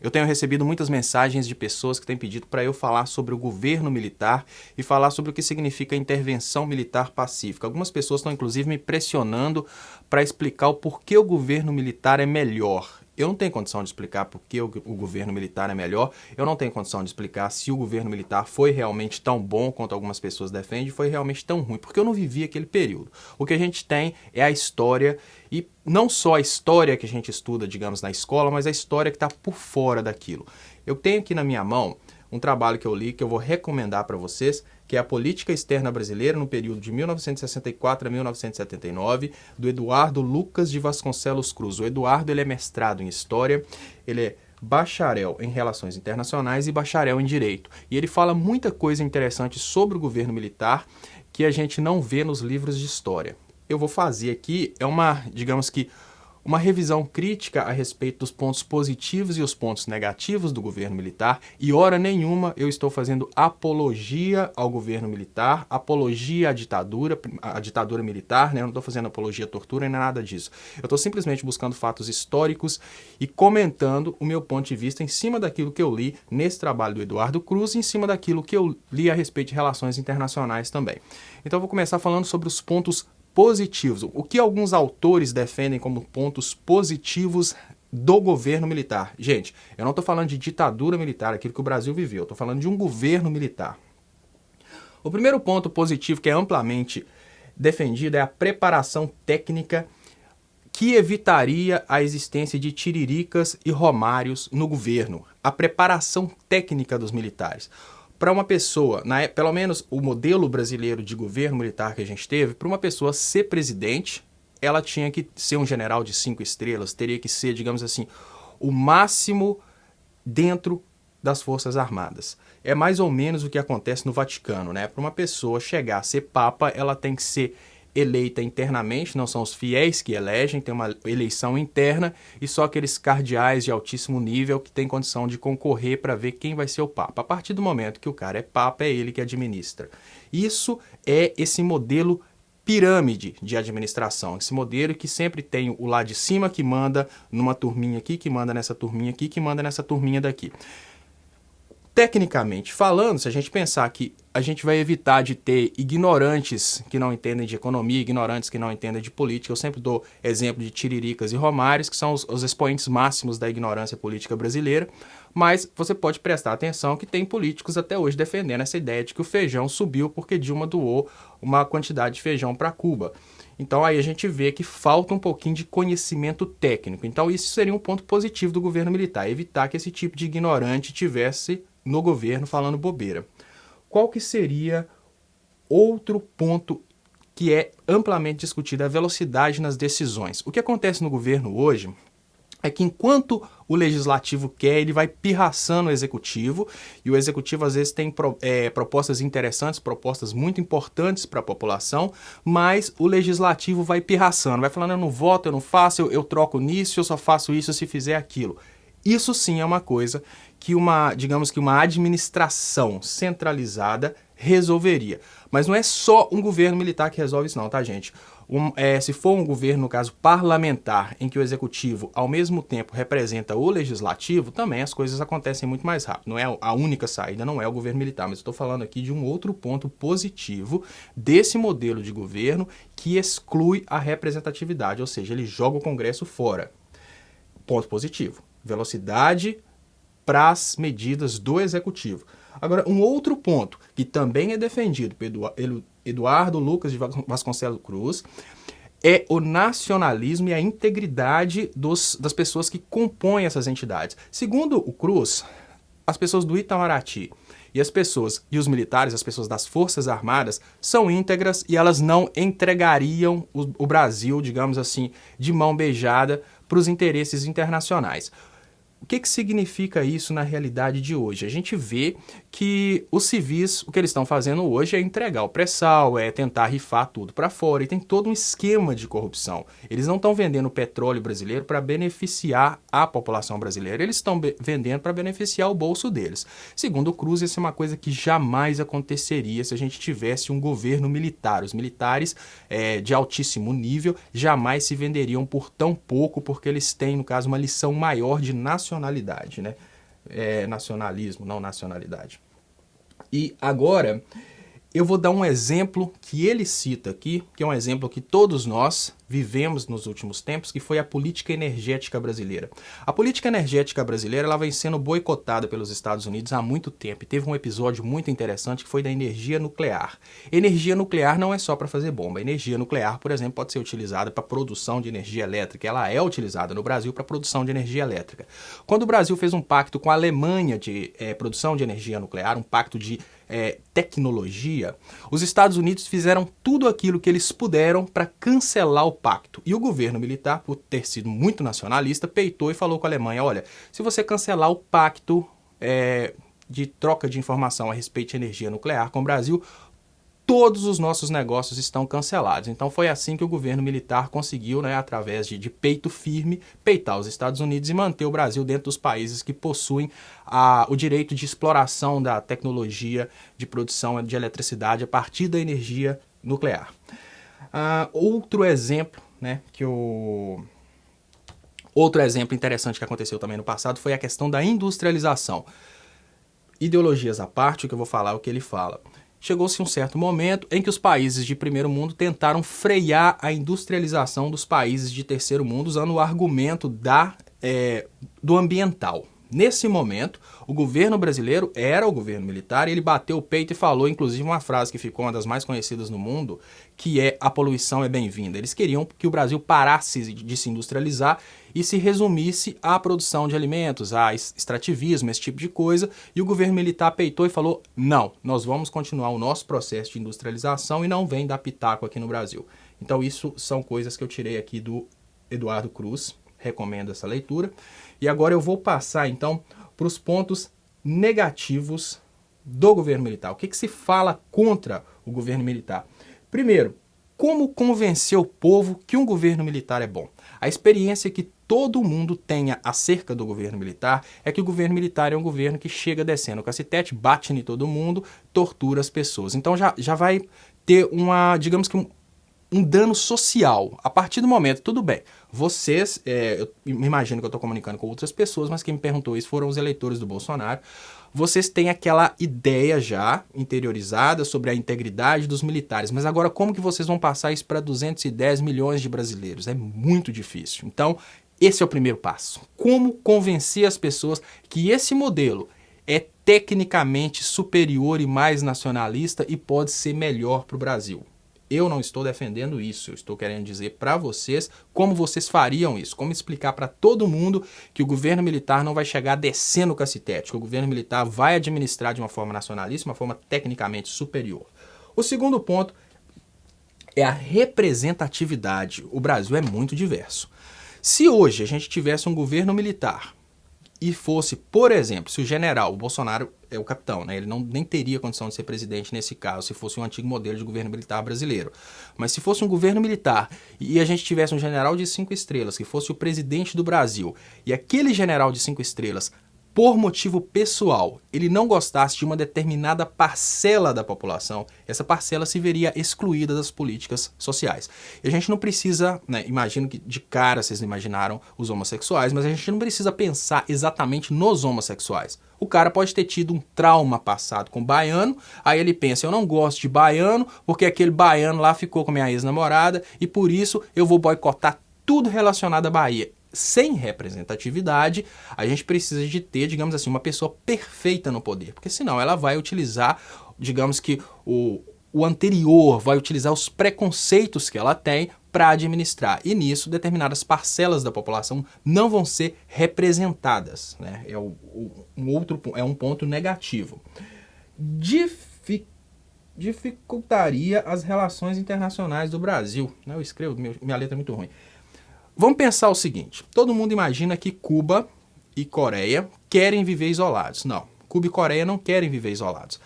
Eu tenho recebido muitas mensagens de pessoas que têm pedido para eu falar sobre o governo militar e falar sobre o que significa intervenção militar pacífica. Algumas pessoas estão inclusive me pressionando para explicar o porquê o governo militar é melhor. Eu não tenho condição de explicar por que o governo militar é melhor, eu não tenho condição de explicar se o governo militar foi realmente tão bom quanto algumas pessoas defendem, foi realmente tão ruim, porque eu não vivi aquele período. O que a gente tem é a história, e não só a história que a gente estuda, digamos, na escola, mas a história que está por fora daquilo. Eu tenho aqui na minha mão um trabalho que eu li, que eu vou recomendar para vocês, que é a Política Externa Brasileira no período de 1964 a 1979, do Eduardo Lucas de Vasconcelos Cruz. O Eduardo ele é mestrado em História, ele é bacharel em Relações Internacionais e bacharel em Direito. E ele fala muita coisa interessante sobre o governo militar que a gente não vê nos livros de história. Eu vou fazer aqui, digamos que, uma revisão crítica a respeito dos pontos positivos e os pontos negativos do governo militar, e hora nenhuma eu estou fazendo apologia ao governo militar, apologia à ditadura militar, né? Eu não estou fazendo apologia à tortura nem nada disso. Eu estou simplesmente buscando fatos históricos e comentando o meu ponto de vista em cima daquilo que eu li nesse trabalho do Eduardo Cruz e em cima daquilo que eu li a respeito de relações internacionais também. Então eu vou começar falando sobre os pontos positivos. O que alguns autores defendem como pontos positivos do governo militar. Gente, eu não estou falando de ditadura militar, aquilo que o Brasil viveu. Eu estou falando de um governo militar. O primeiro ponto positivo que é amplamente defendido é a preparação técnica que evitaria a existência de tiriricas e romários no governo. A preparação técnica dos militares. Para uma pessoa, pelo menos o modelo brasileiro de governo militar que a gente teve, para uma pessoa ser presidente, ela tinha que ser um general de 5 estrelas, teria que ser, digamos assim, o máximo dentro das Forças Armadas. É mais ou menos o que acontece no Vaticano, né? Para uma pessoa chegar a ser papa, ela tem que ser eleita internamente, não são os fiéis que elegem, tem uma eleição interna e só aqueles cardeais de altíssimo nível que têm condição de concorrer para ver quem vai ser o papa. A partir do momento que o cara é papa, é ele que administra. Isso é esse modelo pirâmide de administração, esse modelo que sempre tem o lá de cima que manda numa turminha aqui, que manda nessa turminha aqui, que manda nessa turminha daqui. Tecnicamente falando, se a gente pensar que a gente vai evitar de ter ignorantes que não entendem de economia, ignorantes que não entendem de política, eu sempre dou exemplo de tiriricas e romários, que são os expoentes máximos da ignorância política brasileira, mas você pode prestar atenção que tem políticos até hoje defendendo essa ideia de que o feijão subiu porque Dilma doou uma quantidade de feijão para Cuba. Então aí a gente vê que falta um pouquinho de conhecimento técnico. Então isso seria um ponto positivo do governo militar, evitar que esse tipo de ignorante tivesse no governo falando bobeira. Qual que seria outro ponto que é amplamente discutido? A velocidade nas decisões. O que acontece no governo hoje é que enquanto o legislativo quer, ele vai pirraçando o executivo, e o executivo às vezes tem propostas interessantes, propostas muito importantes para a população, mas o legislativo vai pirraçando, vai falando, eu não voto, eu não faço, eu troco nisso, eu só faço isso se fizer aquilo. Isso sim é uma coisa que digamos que uma administração centralizada resolveria. Mas não é só um governo militar que resolve isso não, tá, gente? Se for um governo, no caso, parlamentar, em que o executivo, ao mesmo tempo, representa o legislativo, também as coisas acontecem muito mais rápido. Não é a única saída, não é o governo militar, mas estou falando aqui de um outro ponto positivo desse modelo de governo que exclui a representatividade, ou seja, ele joga o Congresso fora. Ponto positivo. Velocidade para as medidas do executivo. Agora, um outro ponto que também é defendido pelo Eduardo Lucas de Vasconcelos Cruz é o nacionalismo e a integridade das pessoas que compõem essas entidades. Segundo o Cruz, as pessoas do Itamaraty e os militares, as pessoas das Forças Armadas, são íntegras e elas não entregariam o Brasil, digamos assim, de mão beijada para os interesses internacionais. O que significa isso na realidade de hoje? A gente vê que os civis, o que eles estão fazendo hoje é entregar o pré-sal, é tentar rifar tudo para fora, e tem todo um esquema de corrupção. Eles não estão vendendo petróleo brasileiro para beneficiar a população brasileira, eles estão vendendo para beneficiar o bolso deles. Segundo o Cruz, isso é uma coisa que jamais aconteceria se a gente tivesse um governo militar. Os militares de altíssimo nível jamais se venderiam por tão pouco, porque eles têm, no caso, uma lição maior de nacionalidade, né? nacionalismo, não nacionalidade. E agora eu vou dar um exemplo que ele cita aqui, que é um exemplo que todos nós vivemos nos últimos tempos, que foi a política energética brasileira. A política energética brasileira ela vem sendo boicotada pelos Estados Unidos há muito tempo. E teve um episódio muito interessante que foi da energia nuclear. Energia nuclear não é só para fazer bomba. Energia nuclear, por exemplo, pode ser utilizada para produção de energia elétrica. Ela é utilizada no Brasil para produção de energia elétrica. Quando o Brasil fez um pacto com a Alemanha de produção de energia nuclear, um pacto de tecnologia, os Estados Unidos fizeram tudo aquilo que eles puderam para cancelar o pacto. E o governo militar, por ter sido muito nacionalista, peitou e falou com a Alemanha, olha, se você cancelar o pacto de troca de informação a respeito de energia nuclear com o Brasil, todos os nossos negócios estão cancelados. Então foi assim que o governo militar conseguiu, através de peito firme, peitar os Estados Unidos e manter o Brasil dentro dos países que possuem o direito de exploração da tecnologia de produção de eletricidade a partir da energia nuclear. Outro exemplo interessante que aconteceu também no passado foi a questão da industrialização. Ideologias à parte, o que eu vou falar é o que ele fala. Chegou-se um certo momento em que os países de primeiro mundo tentaram frear a industrialização dos países de terceiro mundo usando o argumento do ambiental. Nesse momento, o governo brasileiro era o governo militar e ele bateu o peito e falou, inclusive, uma frase que ficou uma das mais conhecidas no mundo, que é a poluição é bem-vinda. Eles queriam que o Brasil parasse de se industrializar e se resumisse à produção de alimentos, a extrativismo, esse tipo de coisa, e o governo militar peitou e falou, não, nós vamos continuar o nosso processo de industrialização e não vem dar pitaco aqui no Brasil. Então isso são coisas que eu tirei aqui do Eduardo Cruz, recomendo essa leitura. E agora eu vou passar então para os pontos negativos do governo militar. O que se fala contra o governo militar? Primeiro, como convencer o povo que um governo militar é bom? A experiência que todo mundo tenha acerca do governo militar é que o governo militar é um governo que chega descendo o cacetete, bate em todo mundo, tortura as pessoas. Então já vai ter um dano social. A partir do momento, tudo bem, vocês, eu me imagino que eu estou comunicando com outras pessoas, mas quem me perguntou isso foram os eleitores do Bolsonaro, vocês têm aquela ideia já interiorizada sobre a integridade dos militares, mas agora como que vocês vão passar isso para 210 milhões de brasileiros? É muito difícil. Então, esse é o primeiro passo. Como convencer as pessoas que esse modelo é tecnicamente superior e mais nacionalista e pode ser melhor para o Brasil? Eu não estou defendendo isso, eu estou querendo dizer para vocês como vocês fariam isso, como explicar para todo mundo que o governo militar não vai chegar descendo o cacetete, que o governo militar vai administrar de uma forma nacionalista, uma forma tecnicamente superior. O segundo ponto é a representatividade. O Brasil é muito diverso. Se hoje a gente tivesse um governo militar e fosse, por exemplo, se o Bolsonaro é o capitão, ele nem teria condição de ser presidente nesse caso, se fosse um antigo modelo de governo militar brasileiro. Mas se fosse um governo militar e a gente tivesse um general de 5 estrelas, que fosse o presidente do Brasil, e aquele general de 5 estrelas, por motivo pessoal, ele não gostasse de uma determinada parcela da população, essa parcela se veria excluída das políticas sociais. E a gente não precisa, imagino que de cara vocês imaginaram os homossexuais, mas a gente não precisa pensar exatamente nos homossexuais. O cara pode ter tido um trauma passado com baiano, aí ele pensa, eu não gosto de baiano, porque aquele baiano lá ficou com minha ex-namorada, e por isso eu vou boicotar tudo relacionado à Bahia. Sem representatividade, a gente precisa de ter, digamos assim, uma pessoa perfeita no poder, porque senão ela vai utilizar, digamos que o anterior, vai utilizar os preconceitos que ela tem para administrar, e nisso determinadas parcelas da população não vão ser representadas, É um ponto negativo. Dificultaria as relações internacionais do Brasil. Eu escrevo, minha letra é muito ruim. Vamos pensar o seguinte, todo mundo imagina que Cuba e Coreia querem viver isolados. Não, Cuba e Coreia não querem viver isolados.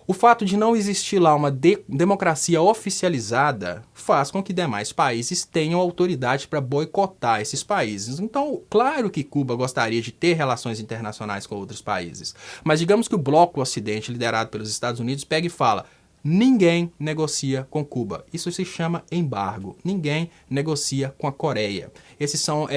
O fato de não existir lá uma democracia oficializada faz com que demais países tenham autoridade para boicotar esses países. Então, claro que Cuba gostaria de ter relações internacionais com outros países, mas digamos que o bloco Ocidente, liderado pelos Estados Unidos, pega e fala, Ninguém negocia com Cuba. Isso se chama embargo. Ninguém negocia com a Coreia. Essas são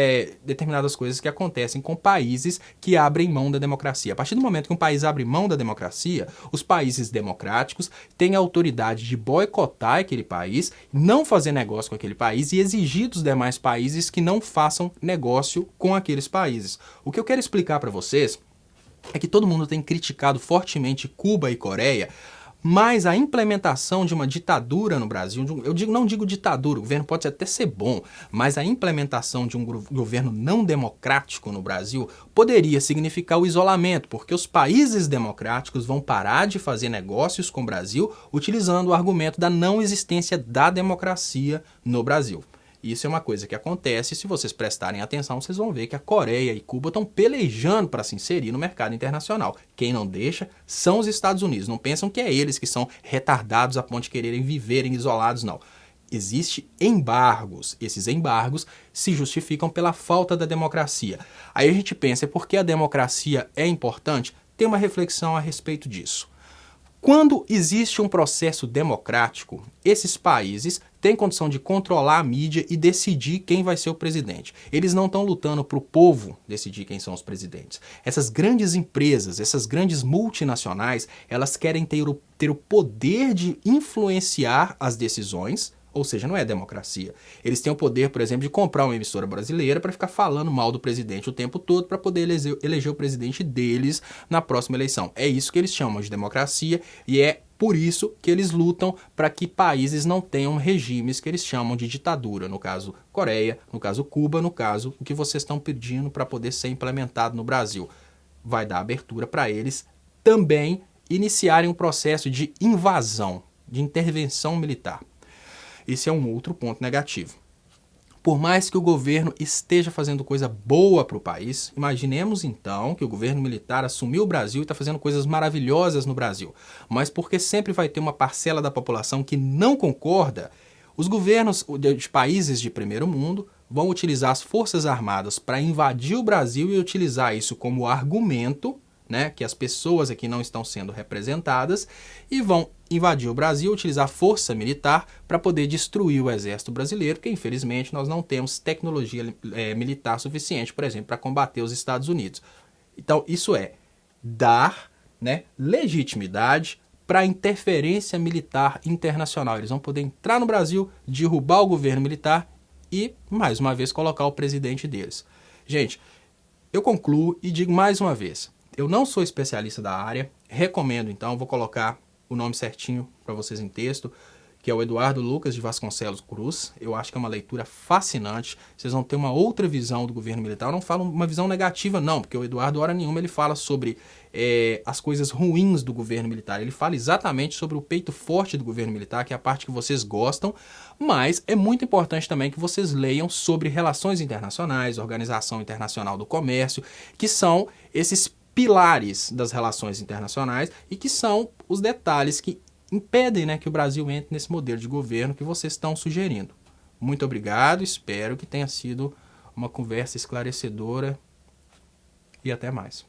determinadas coisas que acontecem com países que abrem mão da democracia. A partir do momento que um país abre mão da democracia, os países democráticos têm a autoridade de boicotar aquele país, não fazer negócio com aquele país e exigir dos demais países que não façam negócio com aqueles países. O que eu quero explicar para vocês é que todo mundo tem criticado fortemente Cuba e Coreia, mas a implementação de uma ditadura no Brasil, não digo ditadura, o governo pode até ser bom, mas a implementação de um governo não democrático no Brasil poderia significar o isolamento, porque os países democráticos vão parar de fazer negócios com o Brasil utilizando o argumento da não existência da democracia no Brasil. Isso é uma coisa que acontece, se vocês prestarem atenção, vocês vão ver que a Coreia e Cuba estão pelejando para se inserir no mercado internacional. Quem não deixa são os Estados Unidos. Não pensam que é eles que são retardados a ponto de quererem viverem isolados, não. Existem embargos. Esses embargos se justificam pela falta da democracia. Aí a gente pensa, por que a democracia é importante? Tem uma reflexão a respeito disso. Quando existe um processo democrático, esses países têm condição de controlar a mídia e decidir quem vai ser o presidente. Eles não estão lutando para o povo decidir quem são os presidentes. Essas grandes empresas, essas grandes multinacionais, elas querem ter o poder de influenciar as decisões. Ou seja, não é democracia. Eles têm o poder, por exemplo, de comprar uma emissora brasileira para ficar falando mal do presidente o tempo todo para poder eleger o presidente deles na próxima eleição. É isso que eles chamam de democracia e é por isso que eles lutam para que países não tenham regimes que eles chamam de ditadura. No caso, Coreia, no caso, Cuba, no caso, o que vocês estão pedindo para poder ser implementado no Brasil. Vai dar abertura para eles também iniciarem um processo de invasão, de intervenção militar. Esse é um outro ponto negativo. Por mais que o governo esteja fazendo coisa boa para o país, imaginemos então que o governo militar assumiu o Brasil e está fazendo coisas maravilhosas no Brasil. Mas porque sempre vai ter uma parcela da população que não concorda, os governos de países de primeiro mundo vão utilizar as forças armadas para invadir o Brasil e utilizar isso como argumento, né, que as pessoas aqui não estão sendo representadas, e vão invadir o Brasil, utilizar força militar para poder destruir o exército brasileiro, porque infelizmente nós não temos tecnologia militar suficiente, por exemplo, para combater os Estados Unidos. Então isso é dar, né, legitimidade para a interferência militar internacional. Eles vão poder entrar no Brasil, derrubar o governo militar e, mais uma vez, colocar o presidente deles. Gente, eu concluo e digo mais uma vez, eu não sou especialista da área, recomendo então, vou colocar o nome certinho para vocês em texto, que é o Eduardo Lucas de Vasconcelos Cruz. Eu acho que é uma leitura fascinante, vocês vão ter uma outra visão do governo militar. Eu não falo uma visão negativa não, porque o Eduardo, hora nenhuma, ele fala sobre as coisas ruins do governo militar. Ele fala exatamente sobre o peito forte do governo militar, que é a parte que vocês gostam, mas é muito importante também que vocês leiam sobre relações internacionais, Organização Internacional do Comércio, que são esses pilares das relações internacionais e que são os detalhes que impedem, né, que o Brasil entre nesse modelo de governo que vocês estão sugerindo. Muito obrigado, espero que tenha sido uma conversa esclarecedora e até mais.